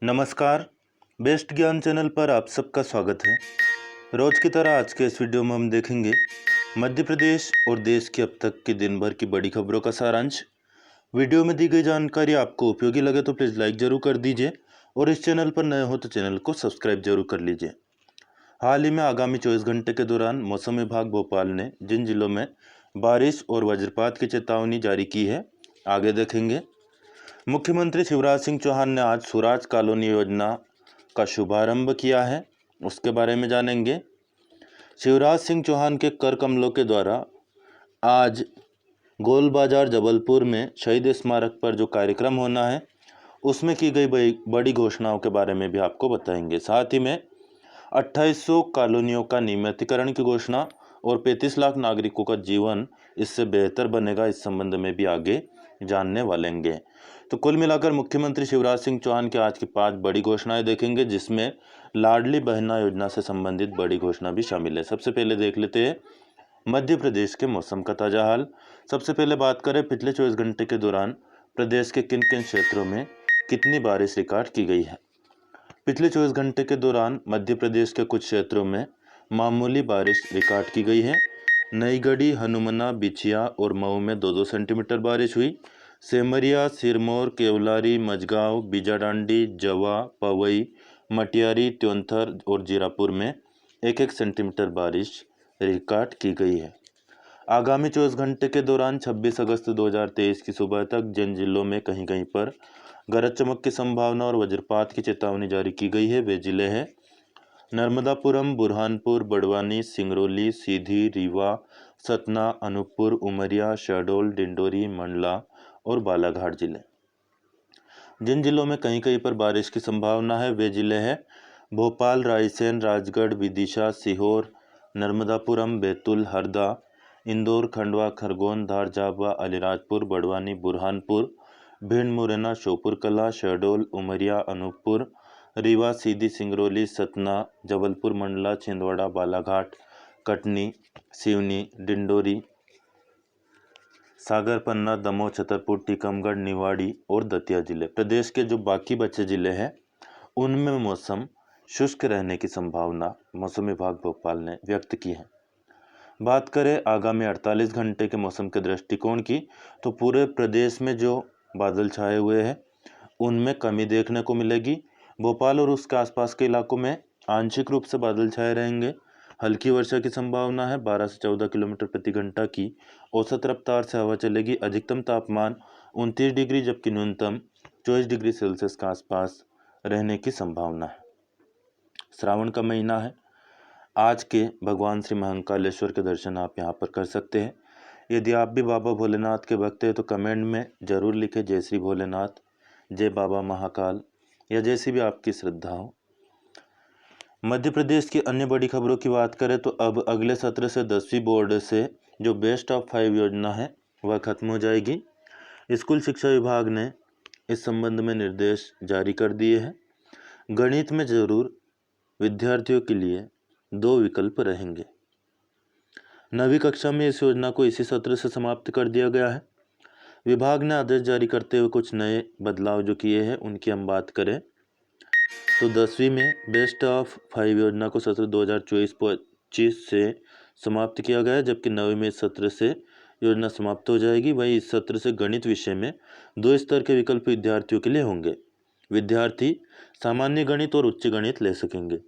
नमस्कार। बेस्ट ज्ञान चैनल पर आप सबका स्वागत है। रोज की तरह आज के इस वीडियो में हम देखेंगे मध्य प्रदेश और देश की अब तक की दिन भर की बड़ी खबरों का सारांश। वीडियो में दी गई जानकारी आपको उपयोगी लगे तो प्लीज़ लाइक ज़रूर कर दीजिए और इस चैनल पर नए हो तो चैनल को सब्सक्राइब जरूर कर लीजिए। हाल ही में आगामी 24 घंटे के दौरान मौसम विभाग भोपाल ने जिन जिलों में बारिश और वज्रपात की चेतावनी जारी की है आगे देखेंगे। मुख्यमंत्री शिवराज सिंह चौहान ने आज स्वराज कॉलोनी योजना का शुभारंभ किया है, उसके बारे में जानेंगे। शिवराज सिंह चौहान के कर कमलों के द्वारा आज गोल बाजार जबलपुर में शहीद स्मारक पर जो कार्यक्रम होना है उसमें की गई बड़ी घोषणाओं के बारे में भी आपको बताएंगे। साथ ही में 2800 कॉलोनियों का नियमितीकरण की घोषणा और 35 लाख नागरिकों का जीवन इससे बेहतर बनेगा, इस संबंध में भी आगे जानने वालेंगे। तो कुल मिलाकर मुख्यमंत्री शिवराज सिंह चौहान की आज की 5 बड़ी घोषणाएं देखेंगे, जिसमें लाडली बहना योजना से संबंधित बड़ी घोषणा भी शामिल है। सबसे पहले देख लेते हैं मध्य प्रदेश के मौसम का ताजा हाल। सबसे पहले बात करें पिछले 24 घंटे के दौरान प्रदेश के किन किन क्षेत्रों में कितनी बारिश रिकॉर्ड की गई है। पिछले 24 घंटे के दौरान मध्य प्रदेश के कुछ क्षेत्रों में मामूली बारिश रिकॉर्ड की गई है। नईगढ़ी, हनुमना, बिछिया और मऊ में 2-2 सेंटीमीटर बारिश हुई। सेमरिया, सिरमौर, केवलारी, मझगांव, बीजाडांडी, जवा, पवई, मटियारी, त्योंथर और जीरापुर में 1-1 सेंटीमीटर बारिश रिकॉर्ड की गई है। आगामी 24 घंटे के दौरान 26 अगस्त 2023 की सुबह तक जिन जिलों में कहीं कहीं पर गरज चमक की संभावना और वज्रपात की चेतावनी जारी की गई है वे जिले हैं नर्मदापुरम, बुरहानपुर, बड़वानी, सिंगरौली, सीधी, रीवा, सतना, अनूपपुर, उमरिया, शहडोल, डिंडोरी, मंडला और बालाघाट जिले। जिन जिलों में कहीं कहीं पर बारिश की संभावना है वे जिले हैं भोपाल, रायसेन, राजगढ़, विदिशा, सीहोर, नर्मदापुरम, बैतूल, हरदा, इंदौर, खंडवा, खरगोन, धार, झाबुआ, अलीराजपुर, बड़वानी, बुरहानपुर, भिंड, मुरैना, श्योपुर कला, शहडोल, उमरिया, अनूपपुर, रीवा, सीधी, सिंगरौली, सतना, जबलपुर, मंडला, छिंदवाड़ा, बालाघाट, कटनी, सिवनी, डिंडोरी, सागर, पन्ना, दमोह, छतरपुर, टीकमगढ़, निवाड़ी और दतिया जिले। प्रदेश के जो बाकी बचे जिले हैं उनमें मौसम शुष्क रहने की संभावना मौसम विभाग भोपाल ने व्यक्त की है। बात करें आगामी 48 घंटे के मौसम के दृष्टिकोण की तो पूरे प्रदेश में जो बादल छाए हुए हैं उनमें कमी देखने को मिलेगी। भोपाल और उसके आसपास के इलाकों में आंशिक रूप से बादल छाए रहेंगे। हल्की वर्षा की संभावना है। 12 से 14 किलोमीटर प्रति घंटा की औसत रफ्तार से हवा चलेगी। अधिकतम तापमान 29 डिग्री जबकि न्यूनतम 24 डिग्री सेल्सियस के आसपास रहने की संभावना है। श्रावण का महीना है। आज के भगवान श्री महाकालेश्वर के दर्शन आप यहाँ पर कर सकते हैं। यदि आप भी बाबा भोलेनाथ के भक्त हैं तो कमेंट में जरूर लिखें जय श्री भोलेनाथ, जय बाबा महाकाल या जैसी भी आपकी श्रद्धा हो। मध्य प्रदेश की अन्य बड़ी खबरों की बात करें तो अब अगले सत्र से 10वीं बोर्ड से जो बेस्ट ऑफ 5 योजना है वह खत्म हो जाएगी। स्कूल शिक्षा विभाग ने इस संबंध में निर्देश जारी कर दिए हैं। गणित में जरूर विद्यार्थियों के लिए 2 विकल्प रहेंगे। 9वीं कक्षा में इस योजना को इसी सत्र से समाप्त कर दिया गया है। विभाग ने आदेश जारी करते हुए कुछ नए बदलाव जो किए हैं उनकी हम बात करें तो 10वीं में बेस्ट ऑफ 5 योजना को सत्र 2024-25 से समाप्त किया गया है, जबकि 9वीं में इस सत्र से योजना समाप्त हो जाएगी। वहीं इस सत्र से गणित विषय में 2 स्तर के विकल्प विद्यार्थियों के लिए होंगे। विद्यार्थी सामान्य गणित और उच्च गणित ले सकेंगे।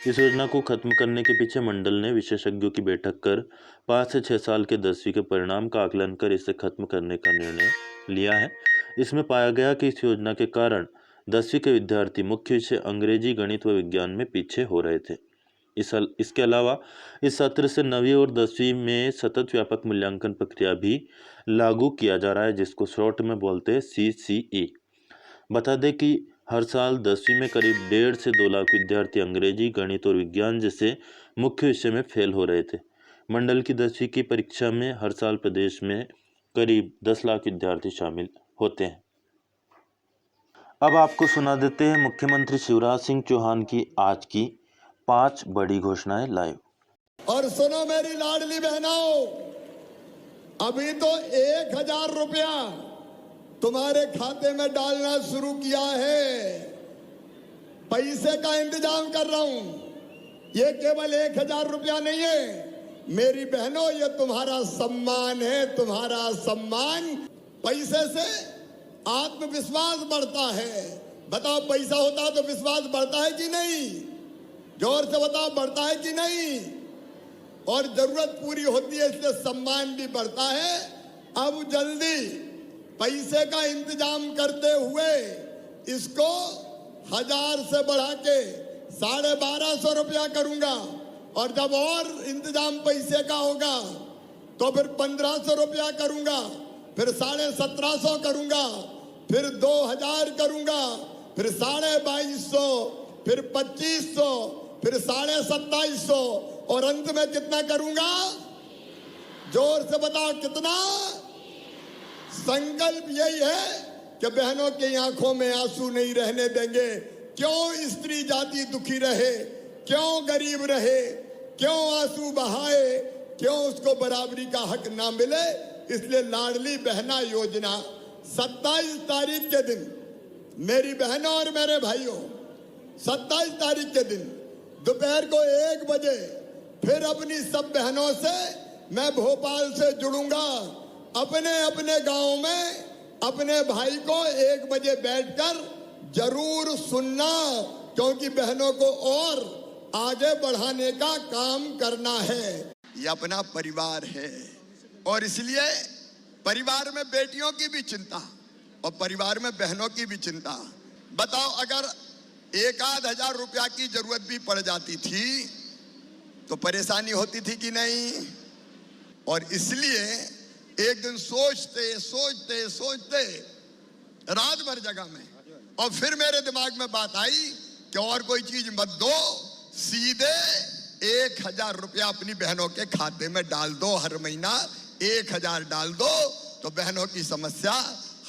इस योजना को खत्म करने के पीछे मंडल ने विशेषज्ञों की बैठक कर 5 से 6 साल के 10वीं के परिणाम का आकलन कर इसे खत्म करने का निर्णय लिया है। इसमें पाया गया कि इस योजना के कारण 10वीं के विद्यार्थी मुख्य विषय अंग्रेजी, गणित व विज्ञान में पीछे हो रहे थे। इसके अलावा इस सत्र से 9वीं और 10वीं में सतत व्यापक मूल्यांकन प्रक्रिया भी लागू किया जा रहा है, जिसको शॉर्ट में बोलते हैं CCE। बता दें कि हर साल 10वीं में करीब 1.5 से 2 लाख विद्यार्थी अंग्रेजी, गणित और विज्ञान जैसे मुख्य विषय में फेल हो रहे थे। मंडल की 10वीं की परीक्षा में हर साल प्रदेश में करीब 10 लाख विद्यार्थी शामिल होते हैं। अब आपको सुना देते हैं मुख्यमंत्री शिवराज सिंह चौहान की आज की 5 बड़ी घोषणाएं लाइव। और सुनो मेरी लाडली बहनों, अभी तो 1000 रुपया तुम्हारे खाते में डालना शुरू किया है। पैसे का इंतजाम कर रहा हूं। ये केवल 1000 रुपया नहीं है मेरी बहनों, ये तुम्हारा सम्मान है, तुम्हारा सम्मान। पैसे से आत्मविश्वास बढ़ता है। बताओ, पैसा होता तो विश्वास बढ़ता है कि नहीं? जोर से बताओ, बढ़ता है कि नहीं? और जरूरत पूरी होती है, इसलिए सम्मान भी बढ़ता है। अब जल्दी पैसे का इंतजाम करते हुए इसको 1000 से बढ़ा के 1250 रुपया करूंगा, और जब और इंतजाम पैसे का होगा तो फिर 1500 रुपया करूंगा, फिर 1750 करूंगा, फिर 2000 करूंगा, फिर 2250, फिर 2500, फिर 2750, और अंत में कितना करूंगा? जोर से बताओ कितना? संकल्प यही है कि बहनों की आंखों में आंसू नहीं रहने देंगे। क्यों स्त्री जाति दुखी रहे, क्यों गरीब रहे, क्यों आंसू बहाए, क्यों उसको बराबरी का हक ना मिले? इसलिए लाडली बहना योजना 27 तारीख के दिन मेरी बहनों और मेरे भाइयों, 27 तारीख के दिन दोपहर को 1 बजे फिर अपनी सब बहनों से मैं भोपाल से जुड़ूंगा। अपने अपने गांव में अपने भाई को 1 बजे बैठकर जरूर सुनना, क्योंकि बहनों को और आगे बढ़ाने का काम करना है। ये अपना परिवार है, और इसलिए परिवार में बेटियों की भी चिंता और परिवार में बहनों की भी चिंता। बताओ, अगर 1000 रुपया की जरूरत भी पड़ जाती थी तो परेशानी होती थी कि नहीं? और इसलिए एक दिन सोचते सोचते सोचते रात भर जगा मैं, और फिर मेरे दिमाग में बात आई कि और कोई चीज मत दो, सीधे 1000 रुपया अपनी बहनों के खाते में डाल दो। हर महीना 1000 डाल दो तो बहनों की समस्या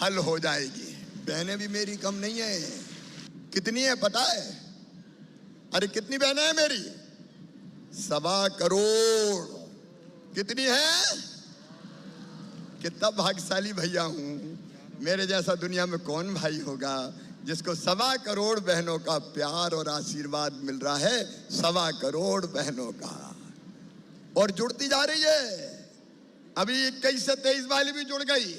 हल हो जाएगी। बहनें भी मेरी कम नहीं है। कितनी है पता है? अरे कितनी बहनें हैं मेरी? 1.25 करोड़। कितनी है? कितना भाग्यशाली भैया हूं। मेरे जैसा दुनिया में कौन भाई होगा जिसको 1.25 करोड़ बहनों का प्यार और आशीर्वाद मिल रहा है। 1.25 करोड़ बहनों का, और जुड़ती जा रही है। अभी 21 से 23 वाली भी जुड़ गई,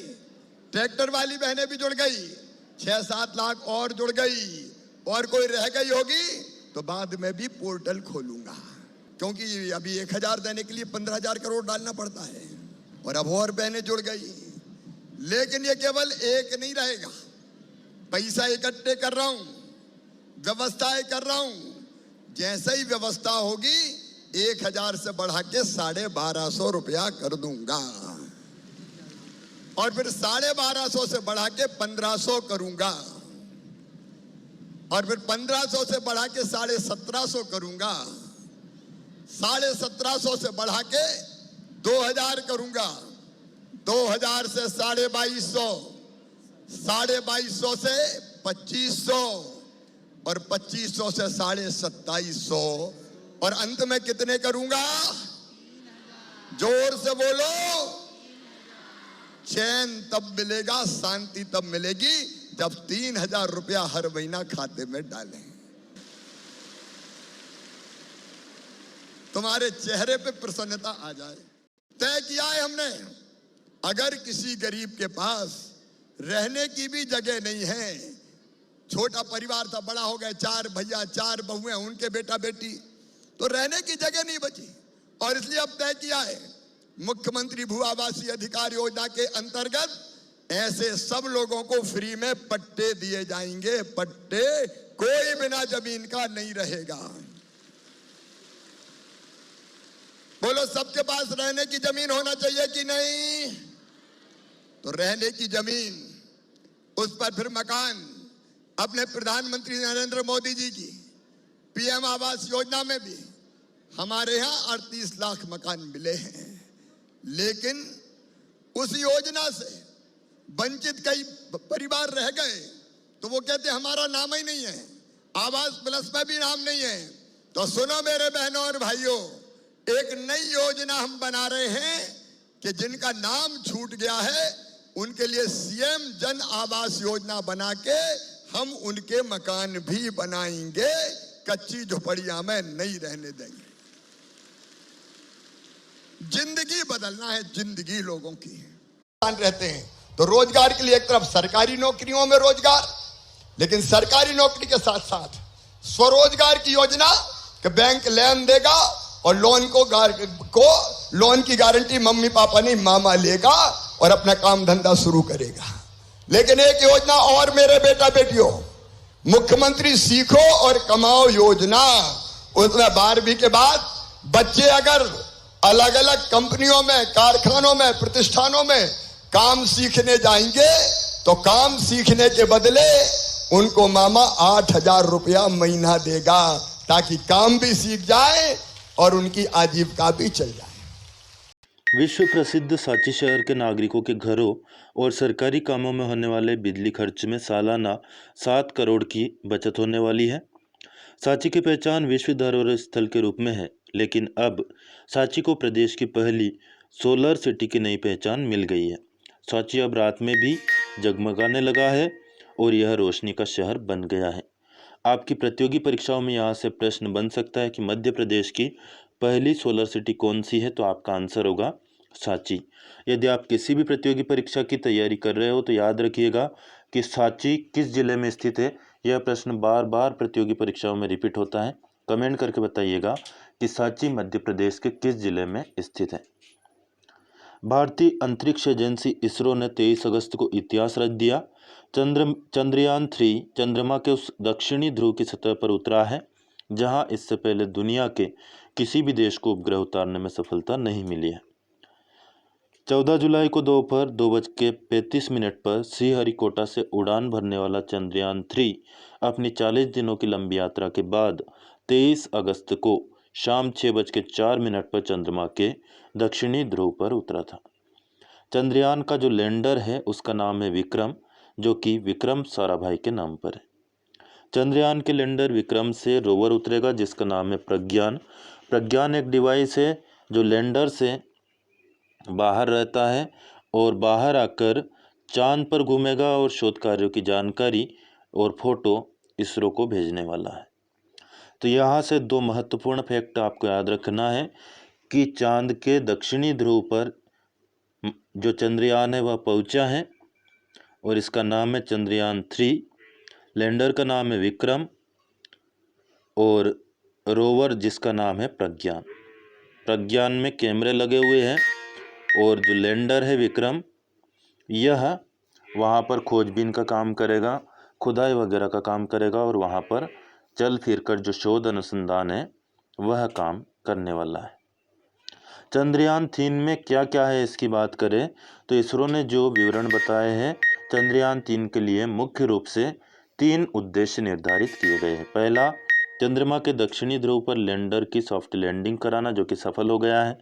ट्रैक्टर वाली बहनें भी जुड़ गई, 6-7 लाख और जुड़ गई, और कोई रह गई होगी तो बाद में भी पोर्टल खोलूंगा, क्योंकि अभी 1000 देने के लिए 15,000 करोड़ डालना पड़ता है, और अब और बहनें जुड़ गई। लेकिन ये केवल एक नहीं रहेगा। पैसा इकट्ठे कर रहा हूं, व्यवस्थाएं कर रहा हूं। जैसे ही व्यवस्था होगी 1000 से बढ़ा के 1250 रुपया कर दूंगा, और फिर 1250 से बढ़ा के 1500 करूंगा, और फिर 1500 से बढ़ा के 1750 करूंगा, 1750 से बढ़ा के 2000 करूंगा, 2000 से 2250, 2250 से 2500, और 2500 से 2750, और अंत में कितने करूंगा? जोर से बोलो। चैन तब मिलेगा, शांति तब मिलेगी जब 3000 रुपया हर महीना खाते में डालें। तुम्हारे चेहरे पे प्रसन्नता आ जाए। तय किया है हमने, अगर किसी गरीब के पास रहने की भी जगह नहीं है, छोटा परिवार था, बड़ा हो गया, 4 भैया 4 बहुएं, उनके बेटा बेटी, तो रहने की जगह नहीं बची, और इसलिए अब तय किया है मुख्यमंत्री भू आवासीय अधिकार योजना के अंतर्गत ऐसे सब लोगों को फ्री में पट्टे दिए जाएंगे। पट्टे, कोई बिना जमीन का नहीं रहेगा। बोलो, सबके पास रहने की जमीन होना चाहिए कि नहीं? तो रहने की जमीन, उस पर फिर मकान। अपने प्रधानमंत्री नरेंद्र मोदी जी की पीएम आवास योजना में भी हमारे यहाँ 38 लाख मकान मिले हैं, लेकिन उस योजना से वंचित कई परिवार रह गए, तो वो कहते हमारा नाम ही नहीं है, आवास प्लस में भी नाम नहीं है। तो सुनो मेरे बहनों और भाइयों, एक नई योजना हम बना रहे हैं कि जिनका नाम छूट गया है उनके लिए सीएम जन आवास योजना बना के हम उनके मकान भी बनाएंगे, कच्ची झोपड़ियां में नहीं रहने देंगे। जिंदगी बदलना है, जिंदगी लोगों की है। रहते हैं तो रोजगार के लिए एक तरफ सरकारी नौकरियों में रोजगार, लेकिन सरकारी नौकरी के साथ साथ स्वरोजगार की योजना कि बैंक लोन देगा और लोन की गारंटी मम्मी पापा नहीं मामा लेगा और अपना काम धंधा शुरू करेगा। लेकिन एक योजना और मेरे बेटा बेटियों, मुख्यमंत्री सीखो और कमाओ योजना, उसमें 12वीं के बाद बच्चे अगर अलग अलग कंपनियों में, कारखानों में, प्रतिष्ठानों में काम सीखने जाएंगे तो काम सीखने के बदले उनको मामा 8,000 रुपया महीना देगा, ताकि काम भी सीख जाए और उनकी आजीविका भी चल जाए। विश्व प्रसिद्ध सांची शहर के नागरिकों के घरों और सरकारी कामों में होने वाले बिजली खर्च में सालाना 7 करोड़ की बचत होने वाली है। सांची की पहचान विश्व धरोहर स्थल के रूप में है, लेकिन अब सांची को प्रदेश की पहली सोलर सिटी की नई पहचान मिल गई है। सांची अब रात में भी जगमगाने लगा है और यह रोशनी का शहर बन गया है। आपकी प्रतियोगी परीक्षाओं में यहाँ से प्रश्न बन सकता है कि मध्य प्रदेश की पहली सोलर सिटी कौन सी है, तो आपका आंसर होगा सांची। यदि आप किसी भी प्रतियोगी परीक्षा की तैयारी कर रहे हो तो याद रखिएगा कि सांची किस जिले में स्थित है। यह प्रश्न बार बार प्रतियोगी परीक्षाओं में रिपीट होता है। कमेंट करके बताइएगा कि सांची मध्य प्रदेश के किस जिले में स्थित है। भारतीय अंतरिक्ष एजेंसी इसरो ने 23 अगस्त को इतिहास रच दिया। चंद्रयान 3 चंद्रमा के उस दक्षिणी ध्रुव की सतह पर उतरा है जहां इससे पहले दुनिया के किसी भी देश को उपग्रह उतारने में सफलता नहीं मिली है। 14 जुलाई को दोपहर 2:35 पर श्रीहरिकोटा से उड़ान भरने वाला चंद्रयान 3 अपनी 40 दिनों की लंबी यात्रा के बाद 23 अगस्त को शाम 6:04 पर चंद्रमा के दक्षिणी ध्रुव पर उतरा था। चंद्रयान का जो लैंडर है उसका नाम है विक्रम, जो कि विक्रम साराभाई के नाम पर है। चंद्रयान के लैंडर विक्रम से रोवर उतरेगा जिसका नाम है प्रज्ञान। प्रज्ञान एक डिवाइस है जो लैंडर से बाहर रहता है और बाहर आकर चांद पर घूमेगा और शोध कार्यों की जानकारी और फोटो इसरो को भेजने वाला है। तो यहाँ से 2 महत्वपूर्ण फैक्ट आपको याद रखना है कि चांद के दक्षिणी ध्रुव पर जो चंद्रयान है वह पहुँचा है और इसका नाम है चंद्रयान 3। लैंडर का नाम है विक्रम और रोवर जिसका नाम है प्रज्ञान। प्रज्ञान में कैमरे लगे हुए हैं और जो लैंडर है विक्रम, यह वहाँ पर खोजबीन का काम करेगा, खुदाई वगैरह का काम करेगा और वहाँ पर चल फिर कर जो शोध अनुसंधान है वह काम करने वाला है। चंद्रयान 3 में क्या क्या है इसकी बात करें तो इसरो ने जो विवरण बताए हैं, चंद्रयान 3 के लिए मुख्य रूप से 3 उद्देश्य निर्धारित किए गए हैं। पहला, चंद्रमा के दक्षिणी ध्रुव पर लैंडर की सॉफ्ट लैंडिंग कराना, जो कि सफल हो गया है।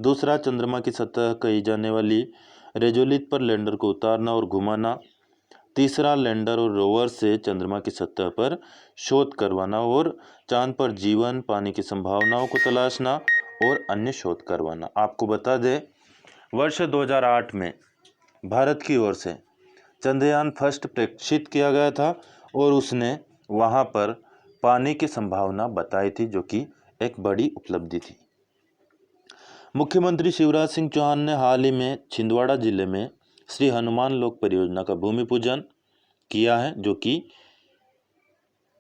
दूसरा, चंद्रमा की सतह कही जाने वाली रेजोलिथ पर लैंडर को उतारना और घुमाना। तीसरा, लैंडर और रोवर से चंद्रमा की सतह पर शोध करवाना और चांद पर जीवन, पानी की संभावनाओं को तलाशना और अन्य शोध करवाना। आपको बता दें, वर्ष 2008 में भारत की ओर से चंद्रयान फर्स्ट प्रेक्षित किया गया था और उसने वहां पर पानी की संभावना बताई थी, जो कि एक बड़ी उपलब्धि थी। मुख्यमंत्री शिवराज सिंह चौहान ने हाल ही में छिंदवाड़ा जिले में श्री हनुमान लोक परियोजना का भूमि पूजन किया है, जो कि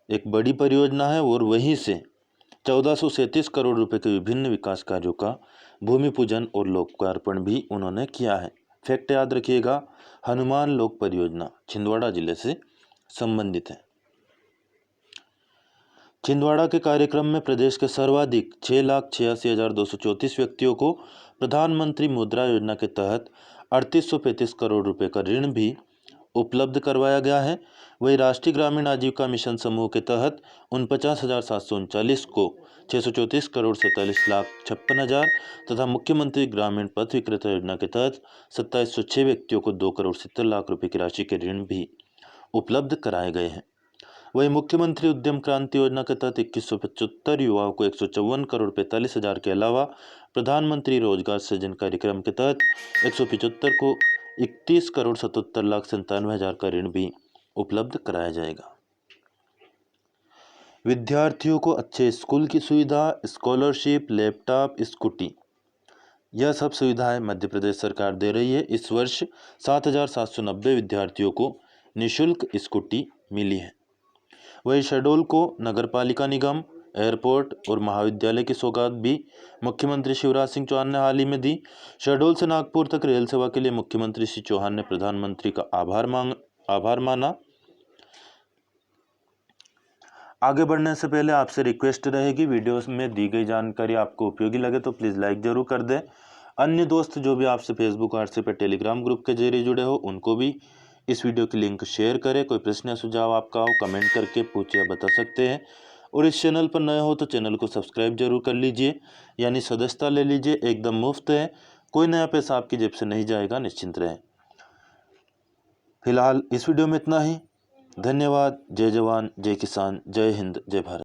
एक बड़ी परियोजना है और वहीं से 1437 करोड़ रुपए के विभिन्न विकास कार्यों का भूमि पूजन और लोकार्पण भी उन्होंने किया है। फैक्ट याद रखिएगा, हनुमान लोक परियोजना छिंदवाड़ा जिले से संबंधित है। छिंदवाड़ा के कार्यक्रम में प्रदेश के सर्वाधिक 6,86,234 व्यक्तियों को प्रधानमंत्री मुद्रा योजना के तहत 3835 करोड़ रुपए का ऋण भी उपलब्ध करवाया गया है। वहीं राष्ट्रीय ग्रामीण आजीविका मिशन समूह के तहत 49,739 को 634 करोड़ 47,56,000 तथा मुख्यमंत्री ग्रामीण पथ विक्रेता योजना के तहत 2706 व्यक्तियों को 2 करोड़ 70 लाख रुपए की राशि के ऋण भी उपलब्ध कराए गए हैं। वहीं मुख्यमंत्री उद्यम क्रांति योजना के तहत 2175 युवाओं को 154 करोड़ 45,000 के अलावा प्रधानमंत्री रोजगार सृजन कार्यक्रम के तहत 175 को 31 करोड़ 77 लाख 97,000 का ऋण भी उपलब्ध कराया जाएगा। विद्यार्थियों को अच्छे स्कूल की सुविधा, स्कॉलरशिप, लैपटॉप, स्कूटी, यह सब सुविधाएं मध्य प्रदेश सरकार दे रही है। इस वर्ष 7,790 विद्यार्थियों को निःशुल्क स्कूटी मिली है। वही शहडोल को नगरपालिका निगम, एयरपोर्ट और महाविद्यालय की सौगात भी मुख्यमंत्री शिवराज सिंह चौहान ने हाल ही में दी। शहडोल से नागपुर तक रेल सेवा के लिए मुख्यमंत्री श्री चौहान ने प्रधानमंत्री का आभार माना। आगे बढ़ने से पहले आपसे रिक्वेस्ट रहेगी, वीडियोस में दी गई जानकारी आपको उपयोगी लगे तो प्लीज़ लाइक जरूर कर दें। अन्य दोस्त जो भी आपसे फेसबुक, व्हाट्सएप या टेलीग्राम ग्रुप के जरिए जुड़े हो उनको भी इस वीडियो की लिंक शेयर करें। कोई प्रश्न या सुझाव आपका हो कमेंट करके पूछ या बता सकते हैं। और इस चैनल पर नए हो तो चैनल को सब्सक्राइब जरूर कर लीजिए, यानी सदस्यता ले लीजिए, एकदम मुफ्त है, कोई नया पैसा आपकी जेब से नहीं जाएगा, निश्चिंत रहें। फिलहाल इस वीडियो में इतना ही। धन्यवाद। जय जवान, जय किसान, जय हिंद, जय भारत।